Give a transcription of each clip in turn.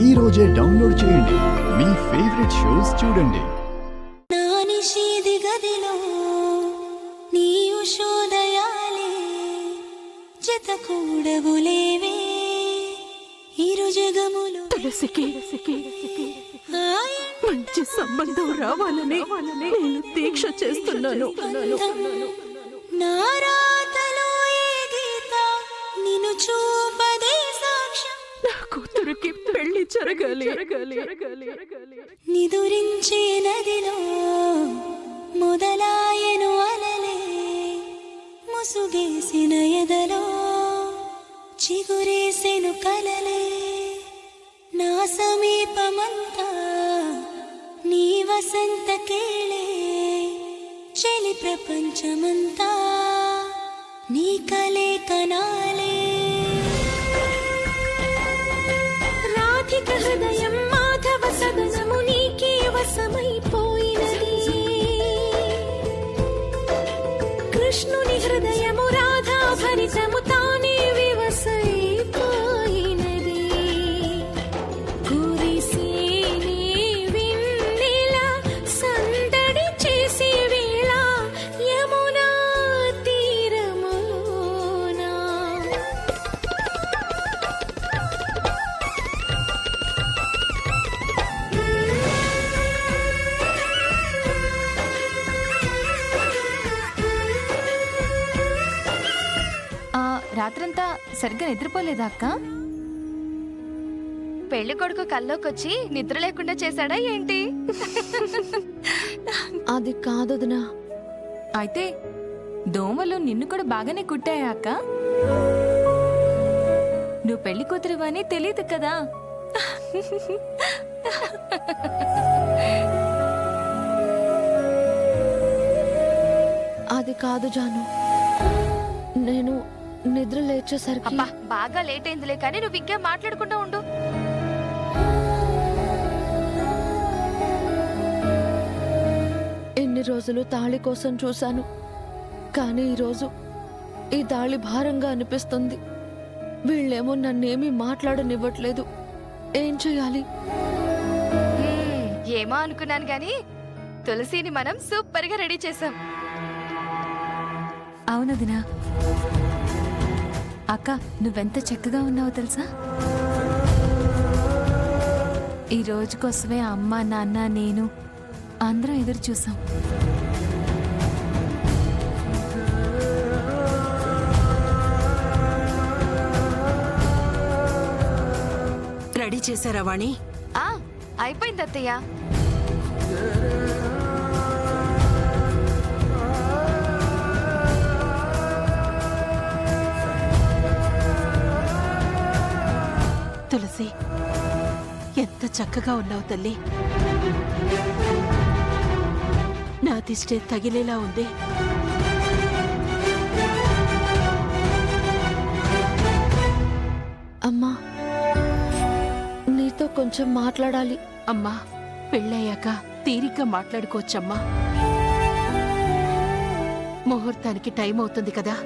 ఈ రోజే డౌన్లోడ్ చేయండి. మీ ఫేవరెట్ షోస్ చూడండి. నా నిషేధ గదిలో నీ ఉషోదయాలే జత కూడవులేవే ఇరు జగములు తులసికి మంచి సంబంధం రావాలని నేను దీక్ష చేస్తున్నాను. నా రాతలో ఏ గీత నిన్ను చూపదే సాక్ష్యం నా కూతురికి పెళ్లి జరగాలి. నిదురించే నదిలో మొదలాయను అలలే ముసుగేసిన ఎదలో చిగురేసెను కలలే నా సమీపమంతా నీ వసంత కేళే చెలి ప్రపంచమంతా నీ కలే కనాలే రాధిక హృదయం మాధవ సదనము నీకే వశమైపోయినది కృష్ణుని హృదయము రాధా భరితము తానే వివసైపోయినది కురిసేనే వెన్నెల సందడి చేసే వేళ యమునా తీరములోనా రాత్రంతా సరిగ్గా నిద్రపోలేదా అక్క? పెళ్లి కొడుకు కల్లోకొచ్చి నిద్ర లేకుండా చేశాడా ఏంటి? అది కాదొదినా. అయితే దోమలు నిన్ను కూడా బాగానే కుట్టాయా అక్క? నువ్వు పెళ్లి కూతురువని తెలియదు కదా. అది కాదు జాను, నేను నిద్ర లేచేసరికి అబ్బా బాగా లేట్ అయిందిలే కానీ నువ్వు ఇంకా మాట్లాడుకుంటూ ఉండు. ఎన్ని రోజులు తాళి కోసం చూశాను, కానీ ఈరోజు ఈ తాళి భారంగా అనిపిస్తుంది. వీళ్ళేమో నన్నేమీ మాట్లాడనివ్వట్లేదు. ఏం చేయాలి? ఏమో అనుకున్నాను గాని తులసిని మనం సూపర్ గా రెడీ చేసాం. అవునదినా అక్క, నువ్వెంత చక్కగా ఉన్నావో తెలుసా? ఈ రోజు కోసమే అమ్మ నాన్న నేను అందరం ఎదురు చూసాం. రెడీ చేశారా వాణి? అయిపోయింది అత్తయ్య. తులసి, ఎంత చక్కగా ఉన్నావు తల్లి. నా దిష్టే తగిలేలా ఉంది. అమ్మా, నీతో కొంచెం మాట్లాడాలి. అమ్మా, పెళ్ళయ్యాక తీరిగ్గా మాట్లాడుకోవచ్చమ్మా. ముహూర్తానికి టైం అవుతుంది కదా.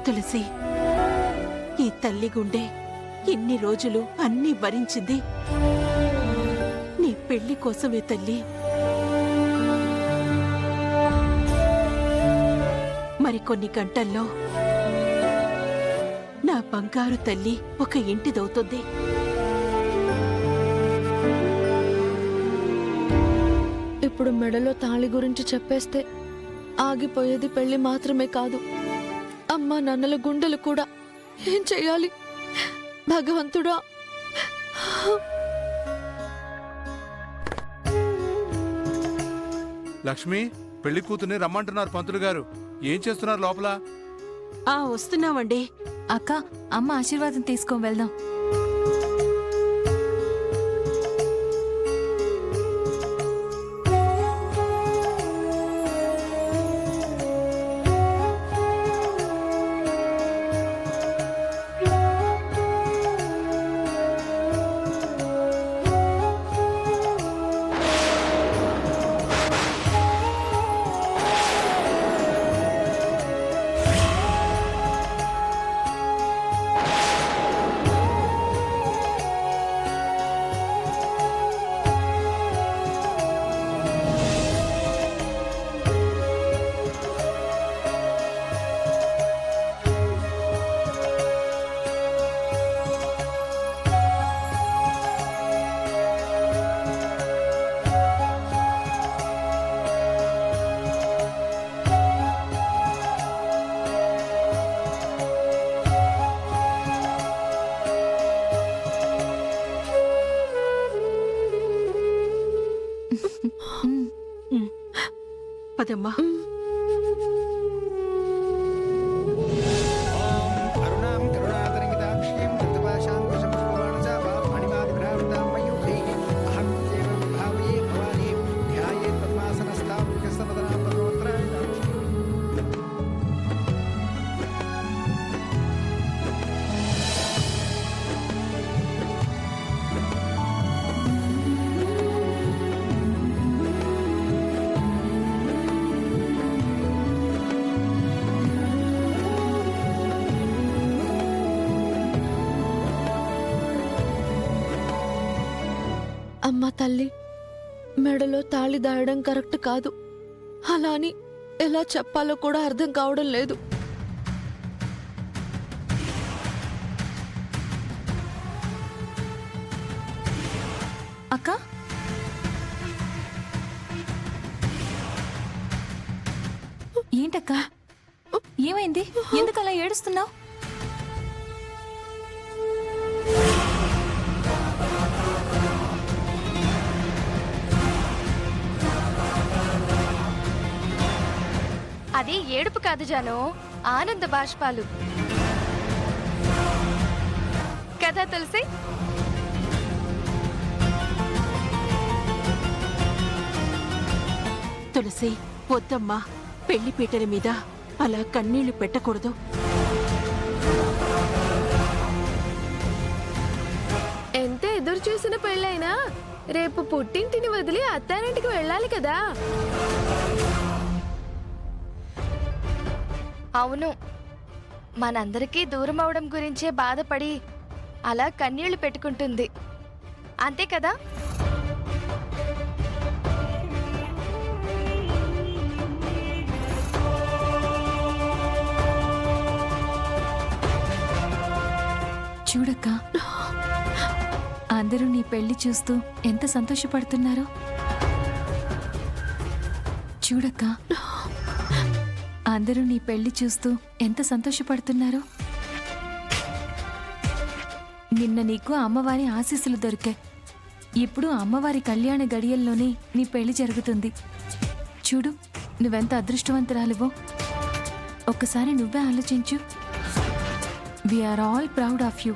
తులసి, ఈ తల్లి గుండె ఇన్ని రోజులు అన్నీ భరించింది నీ పెళ్లి కోసమే తల్లి. మరికొన్ని గంటల్లో నా బంగారు తల్లి ఒక ఇంటిదవుతుంది. ఇప్పుడు మెడలో తాళి గురించి చెప్పేస్తే ఆగిపోయేది పెళ్లి మాత్రమే కాదు, అమ్మా నాన్నల గుండెలు కూడా. ఏం చెయ్యాలి భగవంతుడా? లక్ష్మి, పెళ్లి కూతుర్ని రమ్మంటున్నారు పంతులు గారు. ఏం చేస్తున్నారు లోపల? వస్తున్నామండి. అక్క, అమ్మ ఆశీర్వాదం తీసుకొని వెళ్దాం. పదమ్మా. అరుణాం కరుణాతరంగితాక్షీం కృతపాశాంకుశం పుష్పబాణచాపాం మణిమాదిభ్రావృతాం మయూఖైః అహం త్యేవ విభావయే భవానీం ధ్యాయేత్ పద్మాసనస్థాం ముఖస్తనదనాం పద్మవక్త్రాయుధాం. అమ్మ తల్లి, మెడలో తాళి దాయడం కరెక్ట్ కాదు. అలా అని ఎలా చెప్పాలో కూడా అర్థం కావడం లేదు. అక్క, ఏంటక్క, ఏమైంది? ఎందుకు అలా ఏడుస్తున్నావు? అది ఏడుపు కాదు జాను, ఆనంద బాష్పాలు కదా తులసి. తులసి, వద్దమ్మా. పెళ్లి పీటల మీద అలా కన్నీళ్లు పెట్టకూడదు. ఎంత ఎదురు చూసిన పెళ్ళైనా రేపు పుట్టింటిని వదిలి అత్తారింటికి వెళ్ళాలి కదా. అవును, మనందరికీ దూరం అవడం గురించే బాధపడి అలా కన్నీళ్లు పెట్టుకుంటుంది, అంతే కదా. చూడక్క, అందరూ నీ పెళ్లి చూస్తూ ఎంత సంతోషపడుతున్నారో. చూడక్క, అందరూ నీ పెళ్లి చూస్తూ ఎంత సంతోషపడుతున్నారో. నిన్న నీకు అమ్మవారి ఆశీస్సులు దొరికాయి. ఇప్పుడు అమ్మవారి కళ్యాణ గడియల్లోనే నీ పెళ్లి జరుగుతుంది. చూడు, నువ్వెంత అదృష్టవంతురాలివో. ఒక్కసారి నువ్వే ఆలోచించు. We are all proud of you.